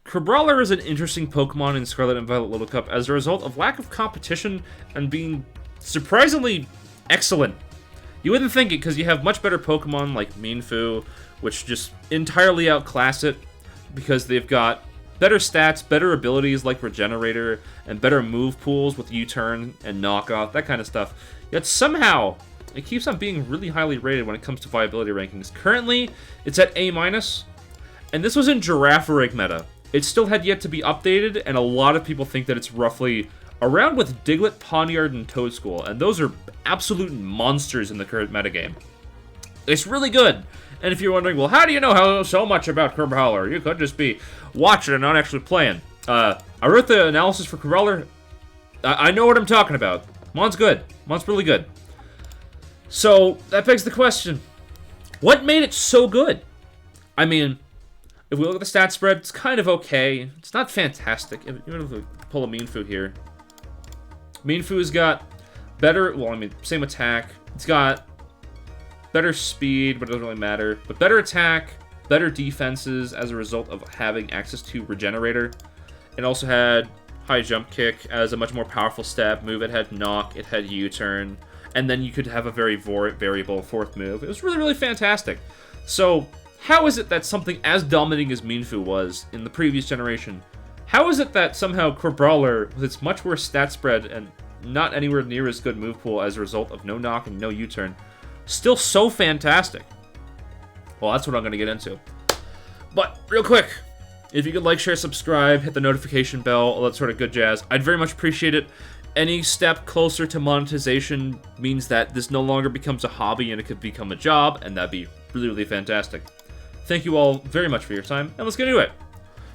Cabrawler is an interesting Pokemon in Scarlet and Violet Little Cup as a result of lack of competition and being surprisingly excellent. You wouldn't think it because you have much better Pokemon like Mienfoo, which just entirely outclass it because they've got better stats, better abilities like Regenerator, and better move pools with U-Turn and Knockoff, that kind of stuff. Yet somehow, it keeps on being really highly rated when it comes to viability rankings. Currently, it's at A-, and this was in Girafarig meta. It still had yet to be updated, and a lot of people think that it's roughly around with Diglett, Pawniard, and Toadschool, and those are absolute monsters in the current metagame. It's really good. And if you're wondering, well, how do you know so much about Crabrawler? You could just be watching and not actually playing. I wrote the analysis for Crabrawler. I know what I'm talking about. Mon's good. Mon's really good. So, that begs the question. What made it so good? I mean, if we look at the stat spread, it's kind of okay. It's not fantastic. Even if we pull a Mienfoo here. Mienfoo's got better, well, I mean, same attack. It's got better speed, but it doesn't really matter. But better attack, better defenses as a result of having access to Regenerator. It also had high jump kick as a much more powerful stab move. It had knock, it had U-turn, and then you could have a very variable fourth move. It was really, really fantastic. So, how is it that something as dominating as Mienfoo was in the previous generation, how is it that somehow Crabrawler, with its much worse stat spread and not anywhere near as good move pool as a result of no knock and no U-turn, still so fantastic? Well, that's what I'm going to get into. But, real quick, if you could like, share, subscribe, hit the notification bell, all that sort of good jazz, I'd very much appreciate it. Any step closer to monetization means that this no longer becomes a hobby and it could become a job, and that'd be really, really fantastic. Thank you all very much for your time, and let's get into it.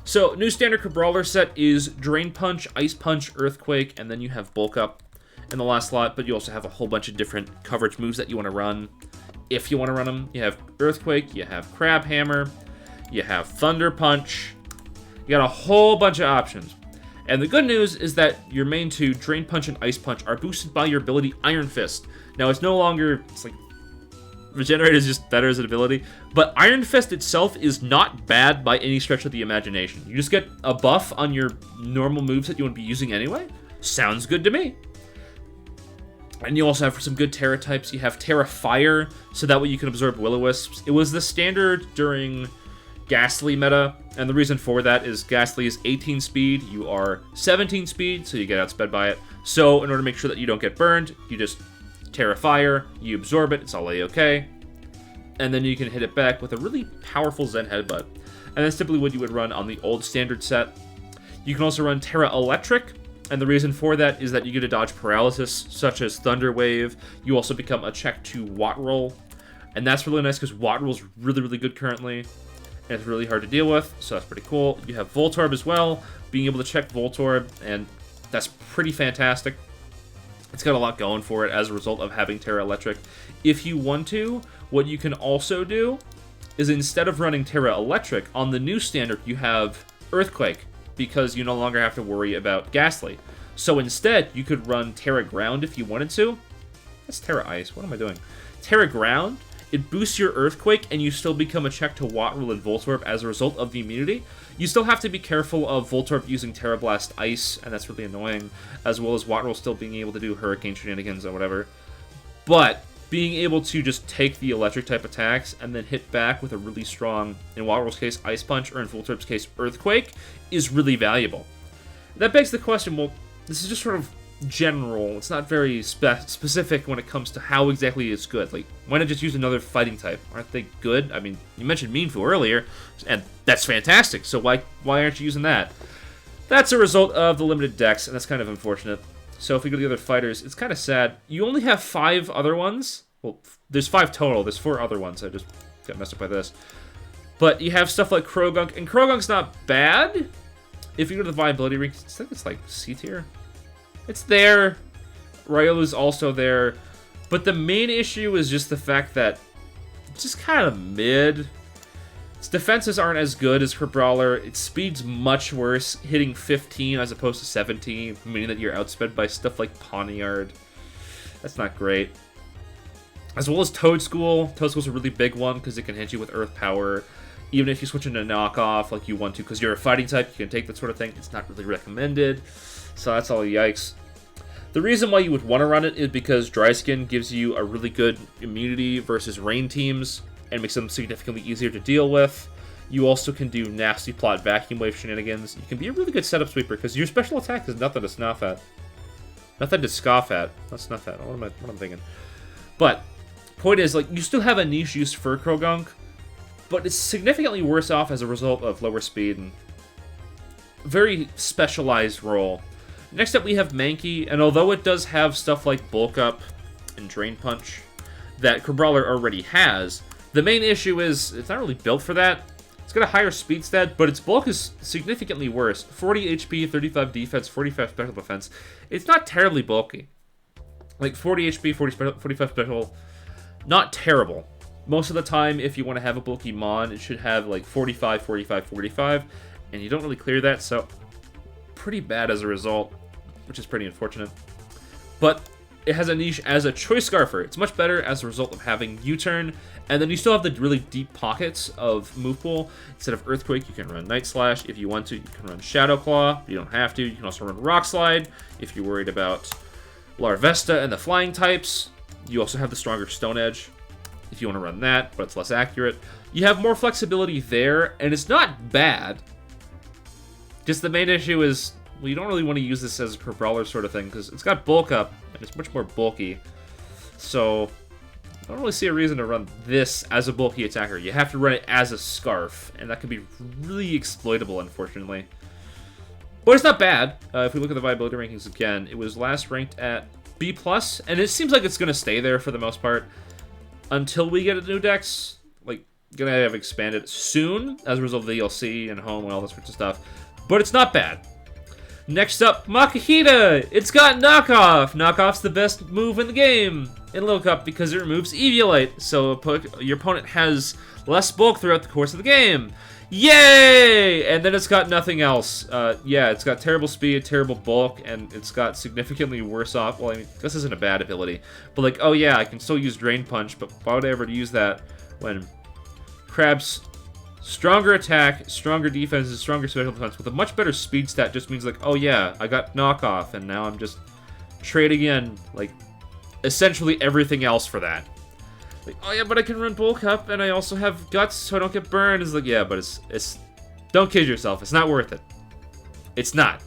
So, new standard Cabrawler set is Drain Punch, Ice Punch, Earthquake, and then you have Bulk Up in the last slot, but you also have a whole bunch of different coverage moves that you want to run. If you want to run them, you have Earthquake, you have Crab Hammer, you have Thunder Punch. You got a whole bunch of options. And the good news is that your main two, Drain Punch and Ice Punch, are boosted by your ability Iron Fist. Now, it's no longer, it's like, Regenerate is just better as an ability, but Iron Fist itself is not bad by any stretch of the imagination. You just get a buff on your normal moves that you want to be using anyway. Sounds good to me. And you also have some good Tera types. You have Tera Fire, so that way you can absorb Will-O-Wisps. It was the standard during Gastly meta, and the reason for that is Gastly is 18 speed, you are 17 speed, so you get outsped by it. So in order to make sure that you don't get burned, you just Tera Fire, you absorb it, it's all A-okay, and then you can hit it back with a really powerful Zen Headbutt. And that's typically what you would run on the old standard set. You can also run Tera Electric, and the reason for that is that you get a dodge paralysis, such as Thunder Wave. You also become a check to Wattrel, and that's really nice because Wattrel's really, really good currently, and it's really hard to deal with, so that's pretty cool. You have Voltorb as well, being able to check Voltorb, and that's pretty fantastic. It's got a lot going for it as a result of having Tera Electric. If you want to, what you can also do is instead of running Tera Electric, on the new standard you have Earthquake, because you no longer have to worry about Gastly. So instead, you could run Tera Ground if you wanted to. That's Tera Ice. What am I doing? Tera Ground, it boosts your Earthquake, and you still become a check to Wattrel and Voltorb as a result of the immunity. You still have to be careful of Voltorb using Tera Blast Ice, and that's really annoying, as well as Wattrel still being able to do Hurricane shenanigans or whatever. But being able to just take the electric type attacks and then hit back with a really strong, in Wattrel's case, Ice Punch, or in Voltorb's case, Earthquake, is really valuable. That begs the question, well, this is just sort of general. It's not very specific when it comes to how exactly it's good. Like, why not just use another fighting type? Aren't they good? I mean, you mentioned Mienfoo earlier, and that's fantastic, so why aren't you using that? That's a result of the limited decks, and that's kind of unfortunate. So if we go to the other fighters, it's kind of sad. You only have 5 other ones. Well, there's 5 total. There's 4 other ones. I just got messed up by this. But you have stuff like Krogunk, and Krogunk's not bad. If you go to the viability rank, I think it's like C tier. It's there. Riolu's also there. But the main issue is just the fact that it's just kind of mid. Its defenses aren't as good as Cabrawler. Its speed's much worse, hitting 15 as opposed to 17, meaning that you're outsped by stuff like Pawniard. That's not great. As well as Toadschool. Toadschool's a really big one because it can hit you with Earth Power. Even if you switch into knockoff like you want to, because you're a fighting type, you can take that sort of thing. It's not really recommended. So that's all yikes. The reason why you would want to run it is because Dry Skin gives you a really good immunity versus rain teams and makes them significantly easier to deal with. You also can do nasty plot vacuum wave shenanigans. You can be a really good setup sweeper because your special attack is nothing to snuff at. Nothing to scoff at. Not snuff at. What am I thinking? But, point is, like, you still have a niche use for Krogunk, but it's significantly worse off as a result of lower speed and very specialized role. Next up we have Mankey, and although it does have stuff like Bulk Up and Drain Punch that Cabrawler already has, the main issue is it's not really built for that. It's got a higher speed stat, but its bulk is significantly worse. 40 HP, 35 defense, 45 special defense. It's not terribly bulky. Like 40 HP, 45 special, not terrible. Most of the time, if you want to have a bulky Mon, it should have like 45, 45, 45, and you don't really clear that, so pretty bad as a result, which is pretty unfortunate. But it has a niche as a Choice Scarfer. It's much better as a result of having U-Turn, and then you still have the really deep pockets of move pool. Instead of Earthquake, you can run Night Slash. If you want to, you can run Shadow Claw. You don't have to. You can also run Rock Slide if you're worried about Larvesta and the flying types. You also have the stronger Stone Edge if you want to run that, but it's less accurate. You have more flexibility there, and it's not bad. Just the main issue is, well, you don't really want to use this as a Crabrawler sort of thing, because it's got bulk up, and it's much more bulky. So, I don't really see a reason to run this as a bulky attacker. You have to run it as a Scarf, and that can be really exploitable, unfortunately. But it's not bad. If we look at the viability rankings again, it was last ranked at B+, and it seems like it's going to stay there for the most part until we get a new dex. Like, gonna have expanded soon as a result of the DLC and home and all this sorts of stuff. But it's not bad. Next up, Makihita! It's got Knockoff! Knockoff's the best move in the game in Little Cup because it removes Eviolite, so your opponent has less bulk throughout the course of the game. Yay! And then it's got nothing else. Yeah, it's got terrible speed, terrible bulk, and it's got significantly worse off. Well, I mean, this isn't a bad ability. But like, oh yeah, I can still use Drain Punch, but why would I ever use that when Crab's stronger attack, stronger defense, and stronger special defense with a much better speed stat just means like, oh yeah, I got Knockoff, and now I'm just trading in, like, essentially everything else for that. Like, oh yeah, but I can run Bulk Up, and I also have Guts, so I don't get burned. It's like, yeah, but it's don't kid yourself. It's not worth it. It's not.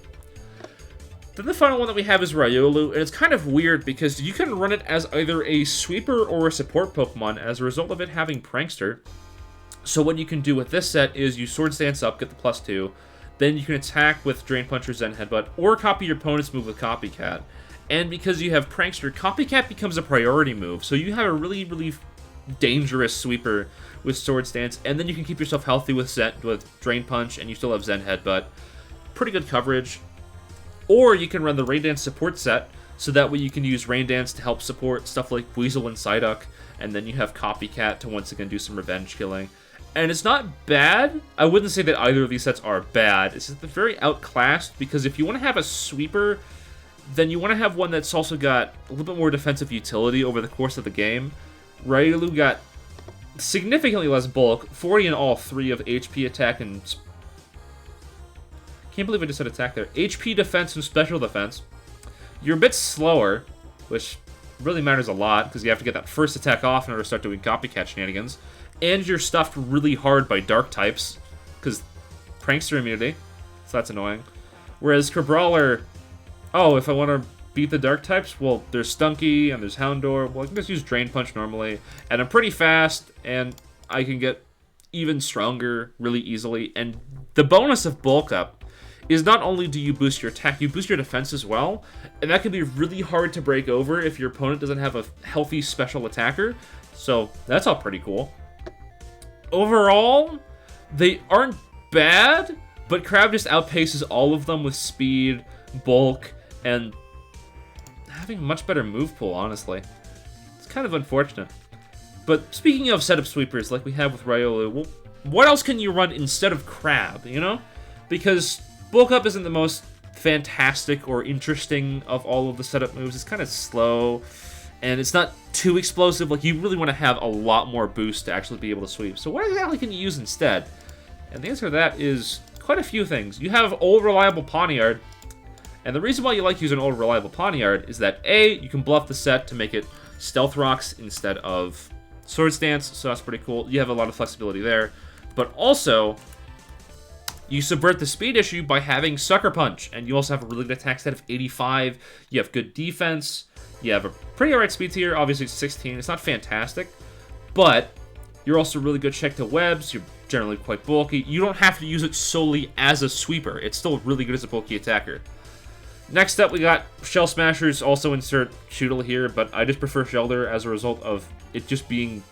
Then the final one that we have is Riolu, and it's kind of weird because you can run it as either a sweeper or a support Pokemon as a result of it having Prankster. So what you can do with this set is you Swords Dance up, get the +2, then you can attack with Drain Punch or Zen Headbutt, or copy your opponent's move with Copycat. And because you have Prankster, Copycat becomes a priority move, so you have a really, really dangerous sweeper with Swords Dance, and then you can keep yourself healthy with Drain Punch, and you still have Zen Headbutt. Pretty good coverage. Or you can run the Rain Dance support set, so that way you can use Rain Dance to help support stuff like Weasel and Psyduck, and then you have Copycat to once again do some revenge killing. And it's not bad. I wouldn't say that either of these sets are bad. It's just very outclassed, because if you want to have a sweeper, then you want to have one that's also got a little bit more defensive utility over the course of the game. Riolu got significantly less bulk, 40 in all three of HP, attack, and... Can't believe I just said attack there. HP, defense, and special defense. You're a bit slower, which really matters a lot, because you have to get that first attack off in order to start doing Copycat shenanigans. And you're stuffed really hard by dark types, because Prankster immunity, so that's annoying. Whereas Cabrawler, oh, if I want to beat the dark types, well, there's Stunky and there's Houndour. Well, I can just use Drain Punch normally, and I'm pretty fast, and I can get even stronger really easily. And the bonus of Bulk Up is not only do you boost your attack, you boost your defense as well, and that can be really hard to break over if your opponent doesn't have a healthy special attacker, so that's all pretty cool. Overall, they aren't bad, but Crab just outpaces all of them with speed, bulk, and having much better move pool, honestly. It's kind of unfortunate. But speaking of setup sweepers like we have with Riolu, well, what else can you run instead of Crab, you know? Because Bulk Up isn't the most fantastic or interesting of all of the setup moves. It's kind of slow, and it's not too explosive. Like, you really want to have a lot more boost to actually be able to sweep. So what exactly can you use instead? And the answer to that is quite a few things. You have Old Reliable Pawniard, and the reason why you like using Old Reliable Pawniard is that A, you can bluff the set to make it Stealth Rocks instead of Swords Dance, so that's pretty cool. You have a lot of flexibility there. But also, you subvert the speed issue by having Sucker Punch, and you also have a really good attack set of 85. You have good defense. You have a pretty alright speed tier. Obviously, it's 16. It's not fantastic, but you're also really good check to webs. You're generally quite bulky. You don't have to use it solely as a sweeper. It's still really good as a bulky attacker. Next up, we got Shell Smashers. Also insert Shoodle here, but I just prefer Shelder as a result of it just being,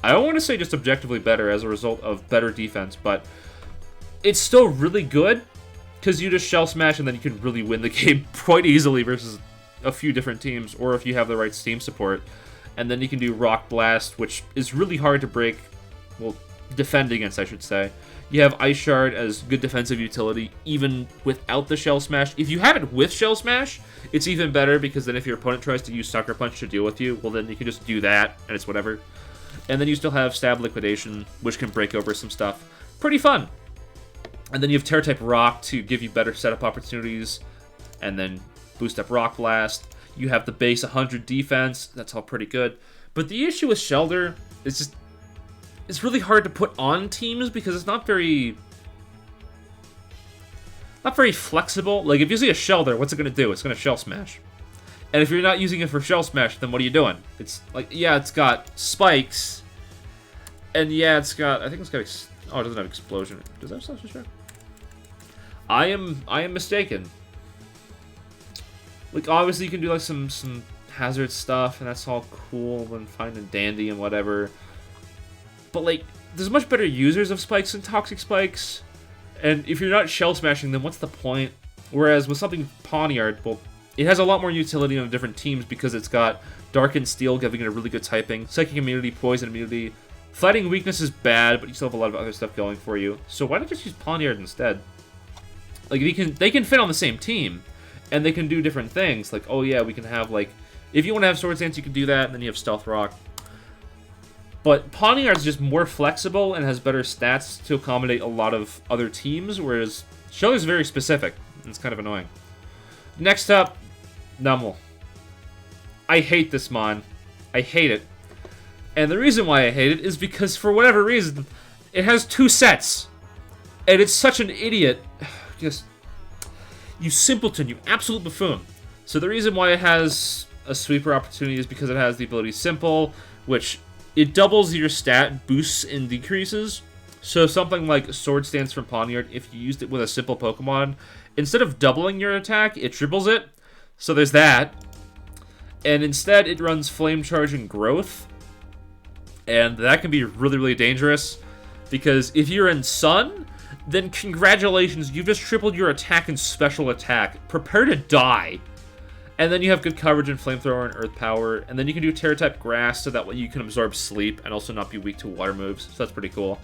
I don't want to say just objectively better as a result of better defense, but it's still really good because you just Shell Smash and then you can really win the game quite easily versus a few different teams, or if you have the right Steam support. And then you can do Rock Blast, which is really hard to break, well, defend against, I should say. You have Ice Shard as good defensive utility, even without the Shell Smash. If you have it with Shell Smash, it's even better, because then if your opponent tries to use Sucker Punch to deal with you, well, then you can just do that, and it's whatever. And then you still have Stab Liquidation, which can break over some stuff. Pretty fun. And then you have Terra-type Rock to give you better setup opportunities, and then boost up Rock Blast. You have the base 100 defense. That's all pretty good. But the issue with Shelder is just, it's really hard to put on teams because it's not very flexible. Like, if you see a Shelder, what's it going to do? It's going to Shell Smash. And if you're not using it for Shell Smash, then what are you doing? It's like, yeah, it's got spikes. And yeah, it's got, I think it's got, oh, it doesn't have Explosion. Does that have Slash Destroy? I am mistaken. Like, obviously you can do like some hazard stuff, and that's all cool and fine and dandy and whatever. But like, there's much better users of spikes than toxic spikes. And if you're not shell smashing, then what's the point? Whereas with something Pawniard, well, it has a lot more utility on different teams because it's got Dark and Steel giving it a really good typing, Psychic Immunity, Poison Immunity. Fighting Weakness is bad, but you still have a lot of other stuff going for you. So why not just use Pawniard instead? Like, they can fit on the same team, and they can do different things. Like, oh yeah, we can have, like, if you want to have Swords Dance, you can do that, and then you have Stealth Rock. But Pawniard is just more flexible and has better stats to accommodate a lot of other teams, whereas Shelder is very specific. It's kind of annoying. Next up, Numel. I hate this mon. I hate it. And the reason why I hate it is because, for whatever reason, it has 2 sets. And it's such an idiot. Just, you simpleton, you absolute buffoon. So the reason why it has a sweeper opportunity is because it has the ability Simple, which it doubles your stat boosts and decreases. So something like Sword Dance from Pawniard, if you used it with a simple Pokemon, instead of doubling your attack, it triples it. So there's that. And instead, it runs Flame Charge and Growth. And that can be really, really dangerous. Because if you're in Sun, then congratulations, you've just tripled your attack and special attack. Prepare to die. And then you have good coverage in Flamethrower and Earth Power. And then you can do Terra-type Grass, so that way you can absorb Sleep and also not be weak to water moves. So that's pretty cool.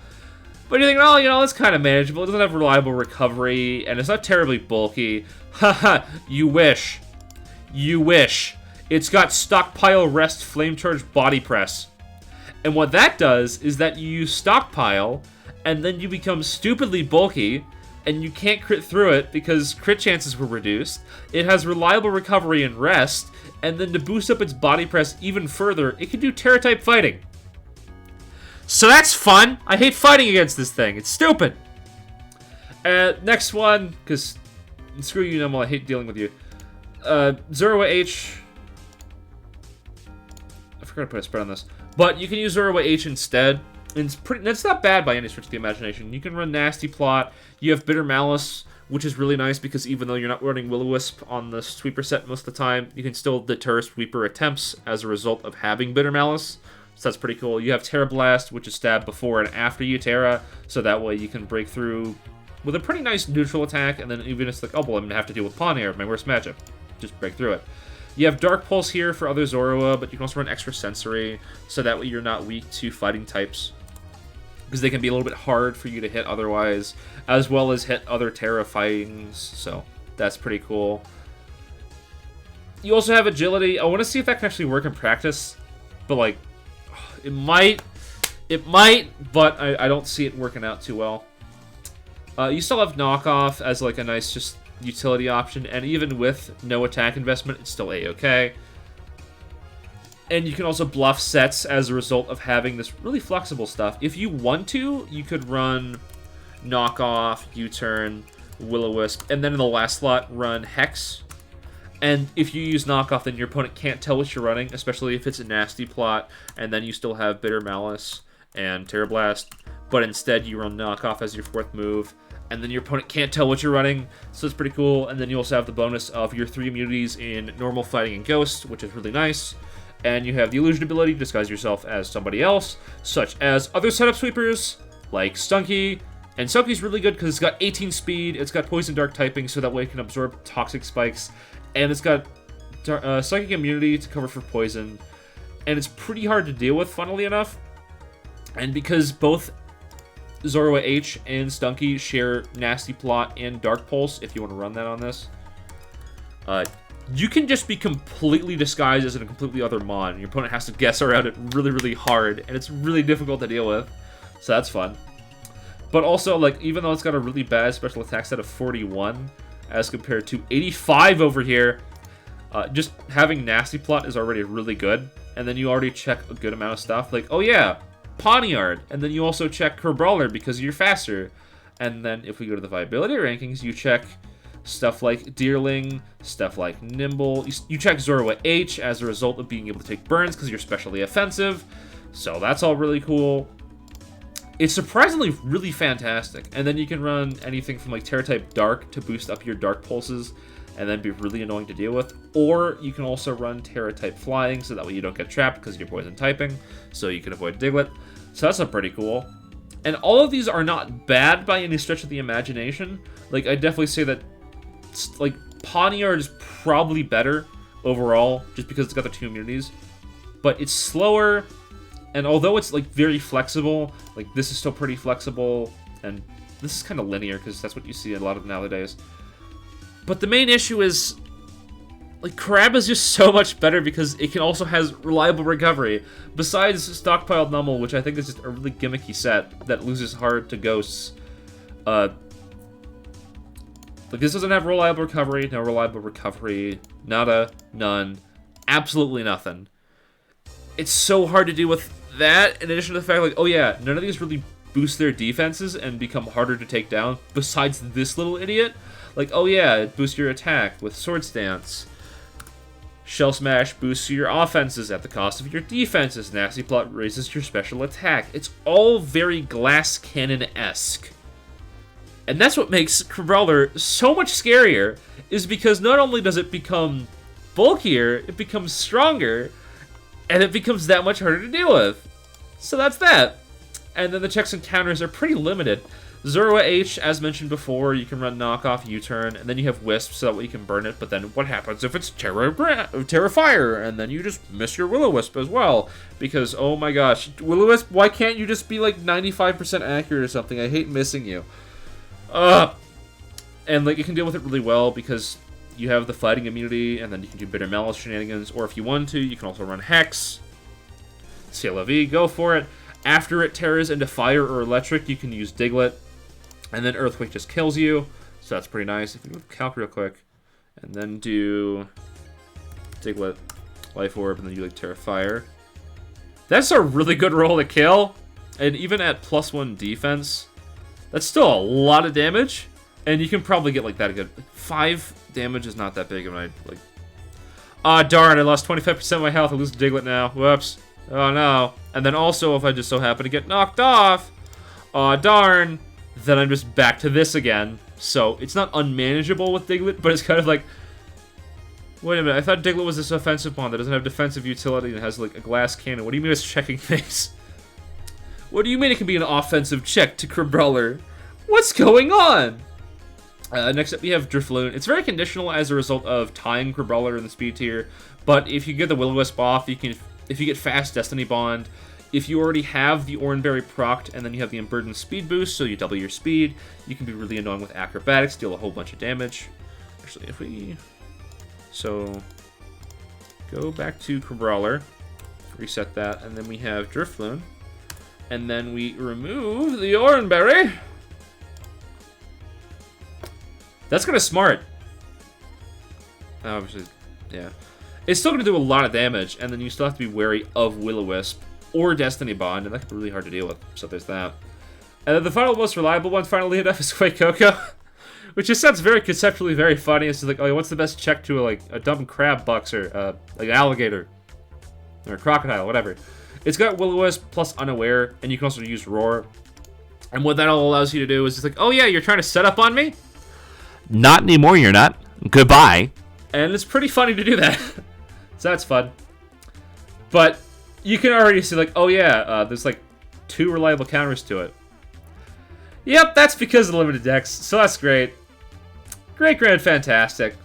But you think, oh, you know, it's kind of manageable. It doesn't have reliable recovery, and it's not terribly bulky. Haha, you wish. You wish. It's got Stockpile, Rest, Flame Charge, Body Press. And what that does is that you use Stockpile, and then you become stupidly bulky, and you can't crit through it because crit chances were reduced. It has reliable recovery and rest, and then to boost up its Body Press even further, it can do Terra-type Fighting. So that's fun. I hate fighting against this thing. It's stupid. Next one, because screw you, Numel. I hate dealing with you. Zorua H. I forgot to put a spread on this. But you can use Zorua H instead. It's not bad by any stretch of the imagination. You can run Nasty Plot. You have Bitter Malice, which is really nice because even though you're not running Will-O-Wisp on the Sweeper set most of the time, you can still deter Sweeper attempts as a result of having Bitter Malice. So that's pretty cool. You have Terra Blast, which is stab before and after you Terra, so that way you can break through with a pretty nice neutral attack, and then even if it's like, oh, well, I'm going to have to deal with Pawniard, my worst matchup. Just break through it. You have Dark Pulse here for other Zorua, but you can also run Extra Sensory, so that way you're not weak to fighting types, because they can be a little bit hard for you to hit otherwise, as well as hit other Terra fightings, so that's pretty cool. You also have agility. I want to see if that can actually work in practice. But, like, it might. It might, but I don't see it working out too well. You still have knockoff as, like, a nice just utility option. And even with no attack investment, it's still A-okay. And you can also bluff sets as a result of having this really flexible stuff. If you want to, you could run knockoff, U-turn, Will-O-Wisp, and then in the last slot, run Hex. And if you use knockoff, then your opponent can't tell what you're running, especially if it's a nasty plot, and then you still have Bitter Malice and Terra Blast. But instead, you run knockoff as your fourth move, and then your opponent can't tell what you're running, so it's pretty cool. And then you also have the bonus of your 3 immunities in Normal, Fighting, and Ghost, which is really nice. And you have the illusion ability to disguise yourself as somebody else, such as other setup sweepers, like Stunky. And Stunky's really good because it's got 18 speed, it's got Poison Dark typing, so that way it can absorb toxic spikes, and it's got Psychic immunity to cover for poison. And it's pretty hard to deal with, funnily enough. And because both Zorua H and Stunky share Nasty Plot and Dark Pulse, if you want to run that on this, you can just be completely disguised as a completely other mon, and your opponent has to guess around it really, really hard, and it's really difficult to deal with, so that's fun. But also, like, even though it's got a really bad special attack set of 41, as compared to 85 over here, just having Nasty Plot is already really good, and then you already check a good amount of stuff, like, oh yeah, Pawniard, and then you also check Crabrawler because you're faster, and then if we go to the viability rankings, you check stuff like Deerling, stuff like Nimble. You check Zorua H as a result of being able to take burns because you're specially offensive. So that's all really cool. It's surprisingly really fantastic. And then you can run anything from like Terra-type Dark to boost up your Dark Pulses and then be really annoying to deal with. Or you can also run Terra-type Flying so that way you don't get trapped because you're poison typing. So you can avoid Diglett. So that's pretty cool. And all of these are not bad by any stretch of the imagination. Like, I definitely say that like Pawniard is probably better overall just because it's got the 2 immunities, but it's slower, and although it's like very flexible, like this is still pretty flexible, and this is kind of linear because that's what you see a lot of nowadays. But the main issue is like Crab is just so much better because it can also has reliable recovery besides Stockpiled Nummel, which I think is just a really gimmicky set that loses hard to ghosts. Like, this doesn't have reliable recovery, no reliable recovery, nada, none, absolutely nothing. It's so hard to deal with that, in addition to the fact, like, oh yeah, none of these really boost their defenses and become harder to take down, besides this little idiot. Like, oh yeah, it boosts your attack with Sword Stance. Shell Smash boosts your offenses at the cost of your defenses. Nasty Plot raises your special attack. It's all very Glass Cannon-esque. And that's what makes Cabrawler so much scarier, is because not only does it become bulkier, it becomes stronger, and it becomes that much harder to deal with. So that's that. And then the checks and counters are pretty limited. Zorua H, as mentioned before, you can run knockoff, U-turn, and then you have Wisp so that way you can burn it, but then what happens if it's Terra Fire? And then you just miss your Will-O-Wisp as well. Because, oh my gosh, Will-O-Wisp, why can't you just be like 95% accurate or something? I hate missing you. And like you can deal with it really well because you have the fighting immunity, and then you can do Bitter Malice shenanigans, or if you want to, you can also run Hex. C'est la vie, go for it. After it tears into fire or electric, you can use Diglett, and then Earthquake just kills you, so that's pretty nice. If you move Calc real quick, and then do Diglett, Life Orb, and then you like Terra Fire. That's a really good roll to kill, and even at +1 defense, that's still a lot of damage, and you can probably get like that good. 5 damage is not that big, and I like. Ah, darn! I lost 25% of my health. I lose Diglett now. Whoops! Oh no! And then also, if I just so happen to get knocked off, ah, darn! Then I'm just back to this again. So it's not unmanageable with Diglett, but it's kind of like. Wait a minute! I thought Diglett was this offensive pawn that doesn't have defensive utility and has like a glass cannon. What do you mean it's checking things? What do you mean it can be an offensive check to Crabrawler? What's going on? Next up, we have Drifloon. It's very conditional as a result of tying Cabrawler in the speed tier, but if you get the Will-O-Wisp off, you can. If you get fast Destiny Bond, if you already have the Oranberry procced and then you have the Unburdened speed boost, so you double your speed, you can be really annoying with Acrobatics, deal a whole bunch of damage. Actually, if we... So... go back to Cabrawler, reset that, and then we have Drifloon. And then we remove the Oranberry. That's kind of smart. Obviously, yeah. It's still going to do a lot of damage, and then you still have to be wary of Will-O-Wisp or Destiny Bond, and that can be really hard to deal with, so there's that. And then the final, most reliable one, finally enough, is Quakecoco, which just sounds very conceptually very funny. It's like, oh, what's the best check to a dumb crab boxer, like an alligator, or a crocodile, whatever. It's got Will-O-Wisp plus Unaware, and you can also use Roar. And what that all allows you to do is just like, oh yeah, you're trying to set up on me? Not anymore, you're not. Goodbye. And it's pretty funny to do that. So that's fun. But you can already see like, oh yeah, there's like 2 reliable counters to it. Yep, that's because of limited decks, so that's great. Great, grand, fantastic.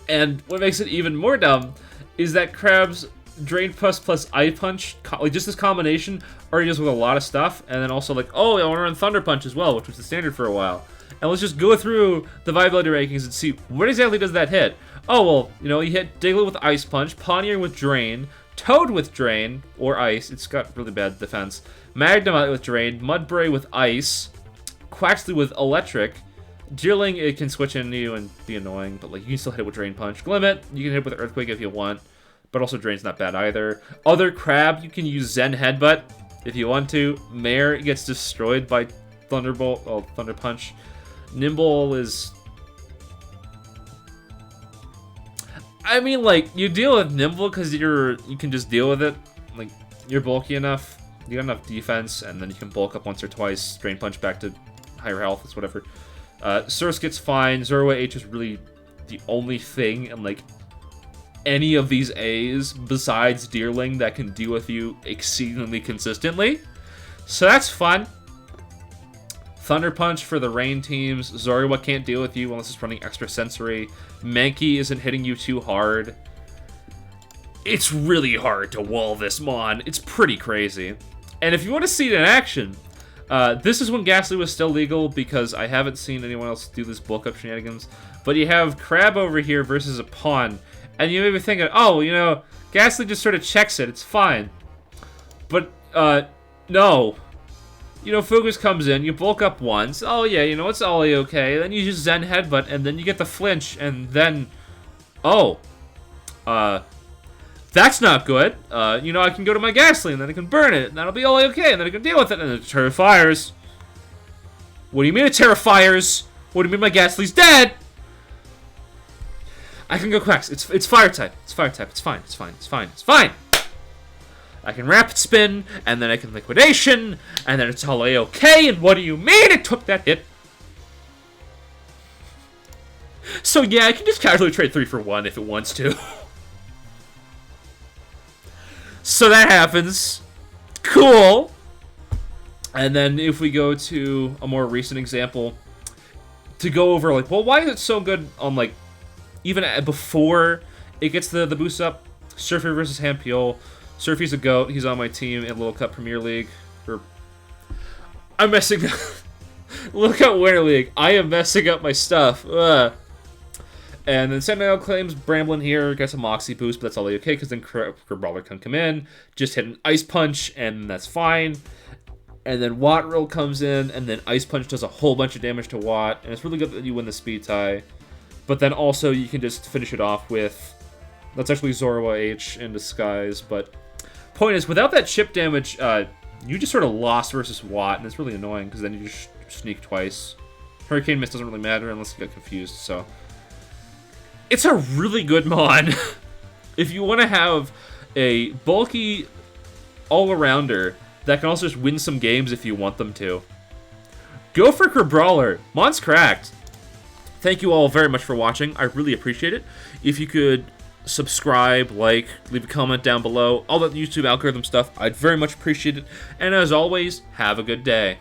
And what makes it even more dumb is that Crab's Drain plus Eye Punch, like just this combination, already deals with a lot of stuff. And then also like, oh, I want to run Thunder Punch as well, which was the standard for a while. And let's just go through the viability rankings and see what exactly does that hit. Oh, well, you know, you hit Diglett with Ice Punch, Pawniard with Drain, Toad with Drain, or Ice, it's got really bad defense, Magnemite with Drain, Mudbray with Ice, Quaxly with Electric, Deerling, it can switch into you and be annoying, but like you can still hit it with Drain Punch. Glimmet, you can hit it with Earthquake if you want, but also Drain's not bad either. Other Crab, you can use Zen Headbutt if you want to. Mare gets destroyed by Thunderbolt, oh, Thunder Punch. Nimble is... I mean, like, you deal with Nimble because you can just deal with it. Like, you're bulky enough, you got enough defense, and then you can bulk up once or twice, Drain Punch back to higher health, it's whatever. Surskit's fine, Zorua H is really the only thing in, like, any of these A's besides Deerling that can deal with you exceedingly consistently. So that's fun. Thunder Punch for the rain teams. Zorua can't deal with you unless it's running extra sensory. Mankey isn't hitting you too hard. It's really hard to wall this Mon. It's pretty crazy. And if you want to see it in action, this is when Gastly was still legal because I haven't seen anyone else do this bulk up shenanigans. But you have Crab over here versus a pawn. And you may be thinking, oh, you know, Gastly just sort of checks it. It's fine. But, no. You know, Fugus comes in, you bulk up once. Oh, yeah, you know, it's all okay. Then you just Zen Headbutt, and then you get the flinch, and then... Oh. That's not good. You know, I can go to my Gastly, and then I can burn it, and that'll be all okay, and then I can deal with it, and then Tera fires. What do you mean it Tera fires? What do you mean my Gastly's dead? I can go Quacks. It's fire type. It's fire type. It's fine. It's fine. It's fine. It's fine. I can Rapid Spin, and then I can Liquidation, and then it's all A-okay, and what do you mean it took that hit? So yeah, I can just casually trade 3 for 1 if it wants to. So that happens. Cool. And then if we go to a more recent example, to go over, like, well, why is it so good on, like, even before it gets the boost up? Surfy versus Hampiol. Surfy's a GOAT. He's on my team in Little Cup Premier League. I'm messing up. Little Cup Winter League. I am messing up my stuff. Ugh. And then Sentinel claims Bramblin here gets a Moxie boost, but that's all okay because then Crabrawler can come in, just hit an Ice Punch, and that's fine. And then Wattrel comes in, and then Ice Punch does a whole bunch of damage to Watt, and it's really good that you win the speed tie. But then also you can just finish it off with... That's actually Zorua H in disguise, but... Point is, without that chip damage, you just sort of lost versus Watt, and it's really annoying, because then you just sneak twice. Hurricane Mist doesn't really matter unless you get confused, so... It's a really good Mon. If you want to have a bulky all-arounder that can also just win some games if you want them to, go for Crabrawler. Mon's cracked. Thank you all very much for watching. I really appreciate it. If you could... subscribe, like, leave a comment down below, all that YouTube algorithm stuff, I'd very much appreciate it. And as always, have a good day.